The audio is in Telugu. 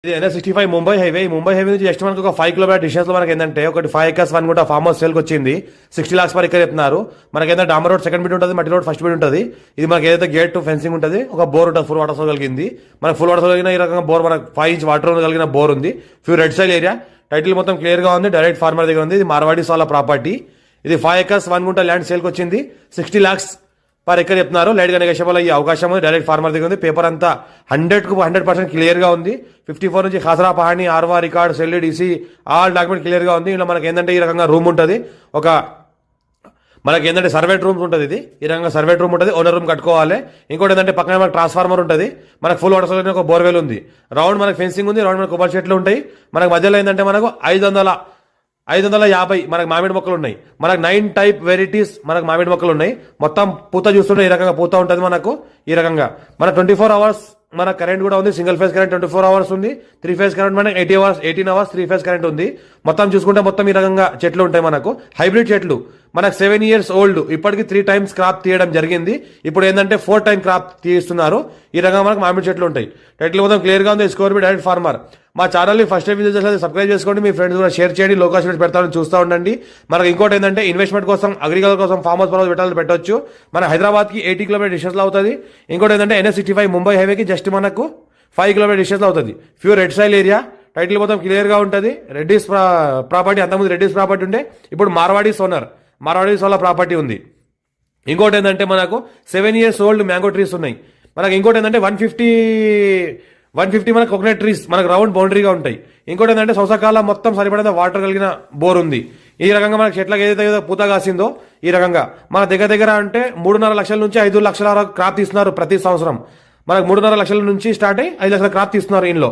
ఇది NH65 ముంబై హైవే నుంచి జస్ట్ మనకు ఒక 5 కిలోమీటర్ డిస్టెన్స్ లో మనకి ఏంటంటే ఒకటి 5 acres 1 గుంట ఫార్మ్ హౌస్ సేల్కి వచ్చింది. 60 lakhs పర్ ఎకర్ చెప్తున్నారు. మనకి ఏంటంటే డాంబర్ రోడ్ సెకండ్ బిట్ ఉంటుంది, మట్టి రోడ్ ఫస్ట్ బిట్ ఉంటుంది. ఇది మనకి ఏదైతే గేట్ ఫెన్సింగ్ ఉంటుంది, ఒక బోర్ ఉంటుంది, ఫుల్ వాటర్ సోర్స్ కలిగింది. మనకు ఫుల్ వాటర్ కలిగిన ఈ రకంగా బోర్, మనకు 5 inch వాటర్ కలిగిన బోర్ ఉంది. ఫ్యూ రెడ్ సైల్ ఏరియా, టైటిల్ మొత్తం క్లియర్ గా ఉంది, డైరెక్ట్ ఫార్మర్ దగ్గర ఉంది. ఇది మార్వాడి సాల ప్రాపర్టీ. ఇది 5 acres 1 గుంట ల్యాండ్ సేల్కి వచ్చింది. 60 lakhs పర్ ఎకర్ చెప్తున్నారు. లైట్ గా నెగోషియబుల్ అయ్యే అవకాశం ఉంది. డైరెక్ట్ ఫార్మర్ దగ్గర ఉంది. పేపర్ అంతా 100% క్లియర్ గా ఉంది. 54 నుంచి ఖాసరా పహాణి, ఆర్వా రికార్డ్, సెల్ డిసి ఆల్ డాక్యుమెంట్ క్లియర్ గా ఉంది. ఇలా మనకి ఏంటంటే ఈ రకంగా రూమ్ ఉంటుంది. మనకి ఏంటంటే సర్వేట్ రూమ్స్ ఉంటుంది. ఇది ఈ రకంగా సర్వేట్ రూమ్ ఉంటుంది. ఓనర్ రూమ్ కట్టుకోవాలి. ఇంకోటి ఏంటంటే పక్కన మనకు ట్రాన్స్ఫార్మర్ ఉంటుంది. మనకు ఫుల్ వాటర్ ఒక బోర్వెల్ ఉంది. రౌండ్ మనకు ఫెన్సింగ్ ఉంది. రౌండ్ మనకు కొబ్బరి చెట్లు ఉంటాయి. మనకు మధ్యలో ఏంటంటే మనకు 550 మనకు మామిడి మొక్కలు ఉన్నాయి. మనకు 9 టైప్ వెరైటీస్ మనకు మామిడి మొక్కలు ఉన్నాయి. మొత్తం పూత చూస్తుంటే ఈ రకంగా పూత ఉంటుంది. మనకు ఈ రకంగా మన 24 hours మన కరెంట్ కూడా ఉంది. సింగిల్ ఫేజ్ కరెంట్ 24 hours ఉంది. 3 phase కరెంట్ మనకి 18 hours 3 phase కరెంట్ ఉంది. మొత్తం చూసుకుంటే మొత్తం ఈ రకంగా చెట్లు ఉంటాయి. మనకు హైబ్రిడ్ చెట్లు మనకు 7 years ఓల్డ్, ఇప్పటికి 3 times క్రాప్ తీయడం జరిగింది. ఇప్పుడు ఏంటంటే 4 time క్రాప్ తీస్తున్నారు. ఈ రకంగా మనకు మామిడి చెట్లు ఉంటాయి. టైటిల్ మొత్తం క్లియర్ గా ఉంది. స్కోర్ బి డైరెక్ట్ ఫార్మర్. మా ఛానల్ ని ఫస్ట్ టైం విజిట్ చేస్తే సబ్స్క్రైబ్ చేసుకోండి. మీ ఫ్రెండ్స్ కూడా షేర్ చేయండి. లోకేషన్ పెడతామని చూస్తూ ఉండండి. మనకు ఇంకోటి ఏంటంటే ఇన్వెస్ట్మెంట్ కోసం, అగ్రికల్చర్ కోసం ఫార్మ్ హౌస్ పర్పస్ పెట్టవచ్చు. మన హైదరాబాద్ కి 80 kilometer డిస్టెన్స్ లో అవుతుంది. ఇంకోటి ఏంటంటే NH65 ముంబై హైవేకి జస్ట్ మనకు 5 kilometer డిస్టెన్స్ లో అవుతుంది. ఫ్యూ రెడ్ సైల్ ఏరియా, టైటిల్ మొత్తం క్లియర్ గా ఉంటుంది. రెడ్డిస్ ప్రాపర్టీ, అంతకుముందు రెడ్డిస్ ప్రాపర్టీ ఉంటే ఇప్పుడు మార్వాడి సోలా ప్రాపర్టీ ఉంది. ఇంకోటి ఏంటంటే మనకు 7 years ఓల్డ్ మ్యాంగో ట్రీస్ ఉన్నాయి. మనకు ఇంకోటి ఏంటంటే 150 మనకు కోకోనట్ ట్రీస్ మనకు రౌండ్ బౌండరీగా ఉంటాయి. ఇంకోటి ఏంటంటే సంవత్సరకాల మొత్తం సరిపడేంత వాటర్ కలిగిన బోర్ ఉంది. ఈ రకంగా మనకు చెట్లకు ఏదైతే పూత కాసిందో ఈ రకంగా మన దగ్గర అంటే 3.5 లక్షల నుంచి 5 లక్షల క్రాప్ తీస్తున్నారు ప్రతి సంవత్సరం. మనకు 3.5 లక్షల నుంచి స్టార్ట్ అయ్యి 5 లక్షల క్రాప్ తీస్తున్నారు ఇంట్లో.